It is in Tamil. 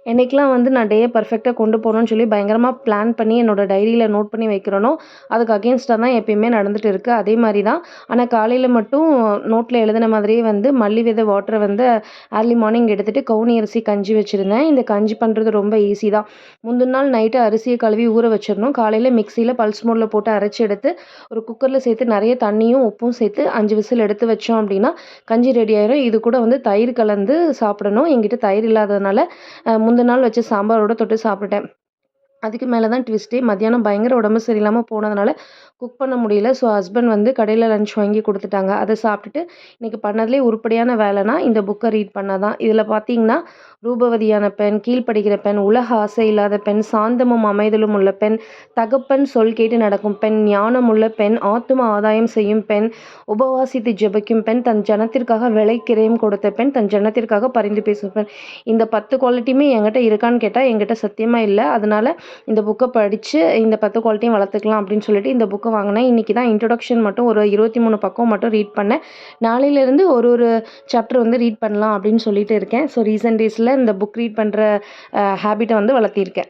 என்னைக்கெல்லாம் வந்து நான் டேயை பர்ஃபெக்ட்டா கொண்டு போகணும்னு சொல்லி பயங்கரமா பிளான் பண்ணி என்னோட டைரியில நோட் பண்ணி வைக்கிறேனோ, அதுக்கு அகெயின்ஸ்டா தான் எப்பயுமே நடந்துட்டு இருக்கு. அதே மாரி தான். ஆனா காலையில மட்டும் நோட்ல எழுதின மாதிரியே வந்து மல்லி விதை வாட்டர வந்து ஏர்லி மார்னிங் எடுத்துட்டு கவுனி அரிசி கஞ்சி வச்சிருந்தேன். இந்த கஞ்சி பண்றது ரொம்ப ஈஸி தான். முந்தின நாள் நைட்டு அரிசிய கழுவி ஊற வச்சிரணும். காலையில மிக்ஸியில பல்ஸ் மோட்ல போட்டு அரைச்சு எடுத்து, ஒரு குக்கர்ல சேர்த்து நெறைய தண்ணியும், உப்பும் சேர்த்து 5 விசில் எடுத்து வச்சோம் அப்டின்னா, கஞ்சி ரெடி ஆயிரும். இது கூட வந்து தயிர் கலந்து சாப்பிடணும். என்கிட்ட தயிர் இல்லாததுனால, முந்தின நாள் வச்ச சாம்பாரோட தொட்டு சாப்பிட்டுட்டேன். அதுக்கு மேல தான் ட்விஸ்ட்டே. மத்தியானம் பயங்கர உடம்பு சரியில்லாம போனதுனால, குக் பண்ண முடியல. ஸோ ஹஸ்பண்ட் வந்து கடையில லஞ்ச் வாங்கி குடுத்துட்டாங்க. அத சாப்பிட்டுட்டு, இன்னைக்கு பண்ணதுலயே உருப்படியான வேலைனா, இந்த புக்க ரீட் பண்ணது தான். இதுல பார்த்தீங்கன்னா, ரூபவதியான பெண், கீழ்ப்படிகிற பெண், உலக ஆசை இல்லாத பெண், சாந்தமும் அமைதலும் உள்ள பெண், தகப்பன் சொல் கேட்டு நடக்கும் பெண், ஞானமுள்ள பெண், ஆத்தும ஆதாயம் செய்யும் பெண், உபவாசித்து ஜெபிக்கும் பெண், தன் ஜனத்திற்காக விலைக்கிரயம் கொடுத்த பெண், தன் ஜனத்திற்காக பரிந்து பேசும் பெண். இந்த 10 குவாலிட்டியுமே என்கிட்ட இருக்கான்னு கேட்டா, என்கிட்ட சத்தியமா இல்ல. அதனால இந்த புக்க படிச்சு இந்த 10 குவாலிட்டியும் வளர்த்துக்கலாம் அப்படின்னு சொல்லிட்டு இந்த புக்க வாங்குனேன். இன்னைக்கு தான் இன்ட்ரோடக்ஷன் மட்டும் ஒரு 23 பக்கம் மட்டும் ரீட் பண்ணேன். நாளையிலேருந்து ஒரு ஒரு சாப்டர் வந்து ரீட் பண்ணலாம் அப்படின்னு சொல்லிட்டு இருக்கேன். ஸோ ரீசென்ட் டேஸ்ல இந்த புக் ரீட் பண்ற ஹேபிட்ட வந்து வளர்த்திருக்கேன்.